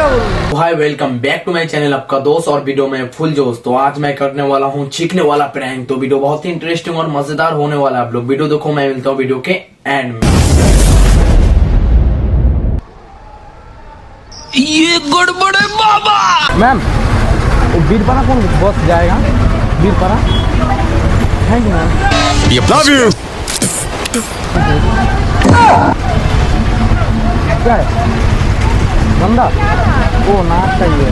मारेगा वो। Hi welcome back to my channel, आपका दोस्त और वीडियो में फुल जोश। तो आज मैं करने वाला हूँ चीखने वाला प्रैंक। तो वीडियो बहुत ही इंटरेस्टिंग और मजेदार होने वाला है। आप लोग वीडियो देखो, मैं मिलता हूँ वीडियो के एंड में। ये गड़बड़ है बाबा। मैम बीरपरा कौन बस जाएगा? Birpara. Thank you ma'am. Love you. क्या है बंदा? वो नाच चाहिए।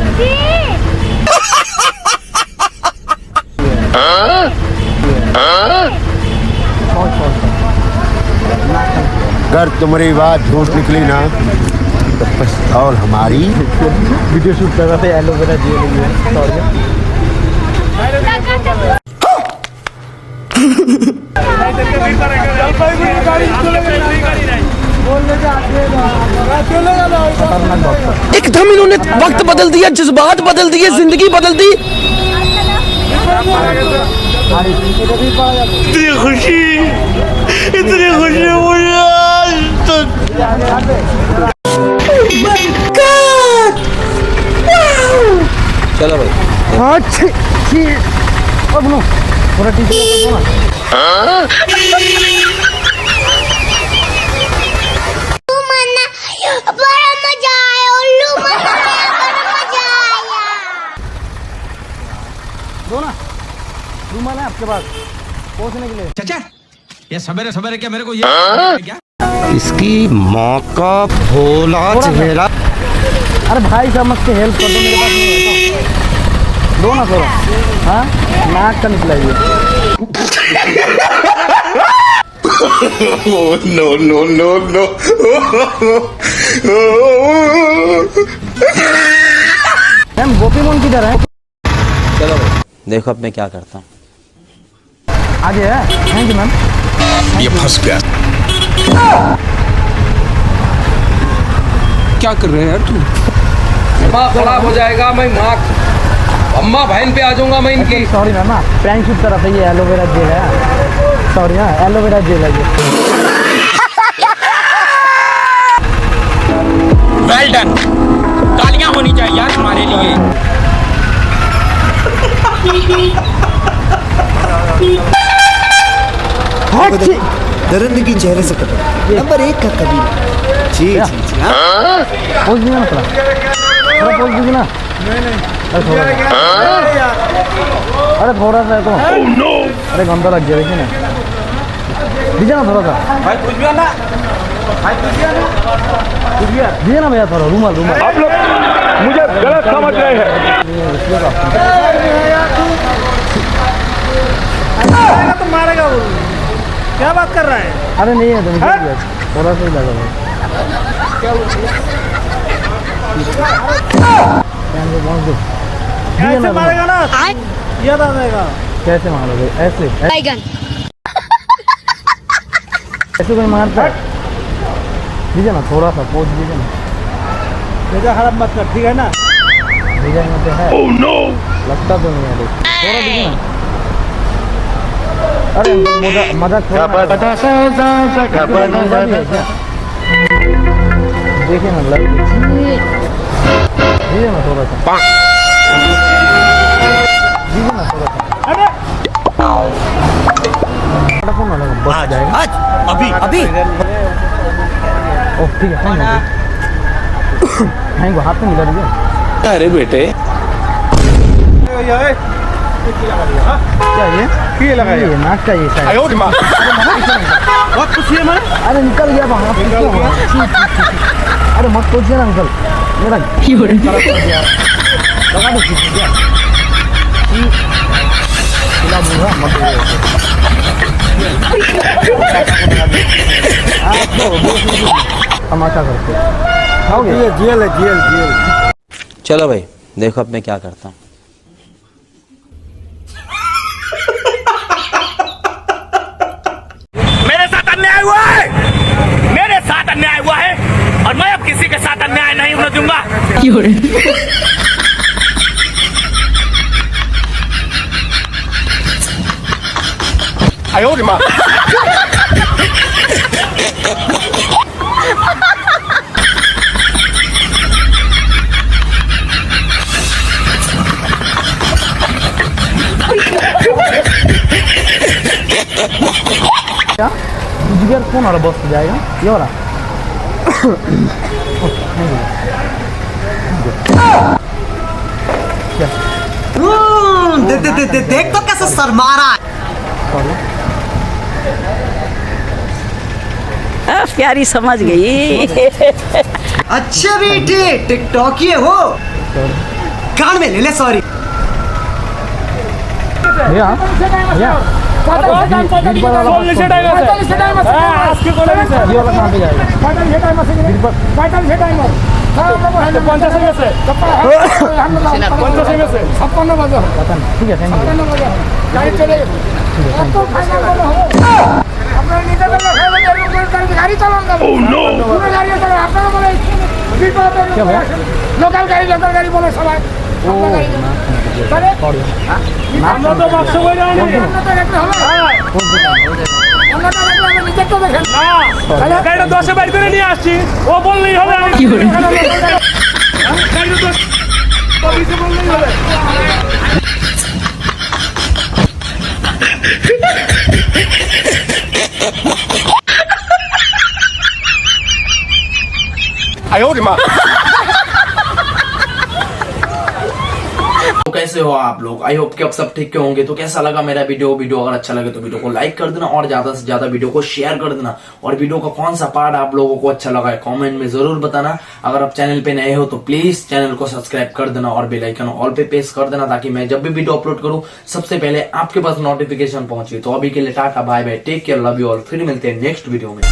अगर तुम्हारी बात झूठ निकली ना तो पिस्तौल हमारी। वीडियो शूट कर रहे थे, एलोवेरा जेल में। सॉरी। एकदम इन्होंने वक्त बदल दिया, जज्बात बदल दिए, जिंदगी बदल दी। इतनी खुशी मुझे आज तक। चलो भाई। अब नो थोड़ा टीचर ना। दो ना रूमाल है आपके पास पहुंचने के लिए। चाचा ये सवेरे सवेरे क्या मेरे को ये क्या? इसकी माँ का भोला चेहरा। अरे भाई साहब मत हेल्प कर दो, मेरे पास नहीं है तो दो ना थोड़ा। हाँ नाक का निकला ये। No no no no. Ma'am Gopi Mohan किधर है? चलो भाई देखो अब मैं क्या करता हूँ। आगे है। Thank you ma'am. ये फंस गया। क्या कर रहे हैं यार तू? दिमाग खराब हो जाएगा। मैं माँ अम्मा बहन पे आ जाऊंगा मैं इनकी। सॉरी मैम, प्रैंक शूट कर रहा था। ये एलोवेरा जेल है। सॉरी हाँ, एलोवेरा जेल है ये। Well done. तालियां होनी चाहिए यार तुम्हारे लिए। दरिंदगी चेहरे से कटा नंबर 1 का कबीर। जी जी जी। पोज दीजिए ना थोड़ा पोज दीजिए ना। अरे थोड़ा सा है तो। अरे गंदा लग गया, देखिए ना। दीजिए ना थोड़ा सा भाई। कुछ भी ना दीजिए ना भैया थोड़ा। रूमाल आप लोग मुझे गलत समझ रहे हैं। तो मारेगा वो। क्या बात कर रहा है? अरे नहीं है तो थोड़ा सा ही लगा भाई। कैसे मारेगा ना? याद आ जाएगा। कैसे मारोगे? ऐसे ऐसे कोई मारता है? दीजिए ना थोड़ा सा पोज दीजिए ना। जगह खराब मत कर, ठीक है ना? डिजाइन में तो है। ओह नो, लगता तो नहीं है। थोड़ा दीजिए ना। अरे मजाक थोड़ा देखिए ना, लग दीजिए ना थोड़ा सा। दीजिए ना थोड़ा सा। अरे बस जाएगा अभी अभी। ओह ठीक है। Thank you. हाथ में मिला दीजिए। अरे बेटे क्या ये नाक का ये शायद। बहुत खुशी है मैं। अरे निकल गया वहाँ। अरे मत पूछिए ना अंकल, मेरा लगा दो खिला दूंगा। मत तमाशा करते खाओगे? जेल है जेल। चलो भाई देखो अब मैं क्या करता हूँ। मेरे साथ अन्याय हुआ है, मेरे साथ अन्याय हुआ है और मैं अब किसी के साथ अन्याय नहीं होने दूंगा। आयो रे माँ। कौन वाला बस से जाएगा? ये वाला? देख तो कैसे शर्मा रहा है। प्यारी समझ गई। अच्छा बेटे टिकटॉक ये हो कान में ले ले सॉरी। भैया भैया ये वाला कहाँ पे जाएगा? पता नहीं। ठीक है थैंक यू। क्या भैया? লোকাল গাড়ি বলে সবাই আমরা তো বাক্স বই যাইনি গাড়িটা 10-এ বাইর করে নিয়ে আসছি ও বললেই হবে আমি কি করি গাড়িটা 10 বললেই হবে哎呦我的妈！ तो कैसे हो आप लोग? आई होप कि आप सब ठीक होंगे। तो कैसा लगा मेरा वीडियो अगर अच्छा लगे तो वीडियो को लाइक कर देना और ज्यादा से ज्यादा वीडियो को शेयर कर देना। और वीडियो का कौन सा पार्ट आप लोगों को अच्छा लगा है कमेंट में जरूर बताना। अगर आप चैनल पे नए हो तो प्लीज चैनल को सब्सक्राइब कर देना और बेल आइकन ऑल पे प्रेस कर देना ताकि मैं जब भी वीडियो अपलोड करूं सबसे पहले आपके पास नोटिफिकेशन पहुंचे। तो अभी के लिए tata bye bye, take care, love you all. फिर मिलते हैं नेक्स्ट वीडियो में।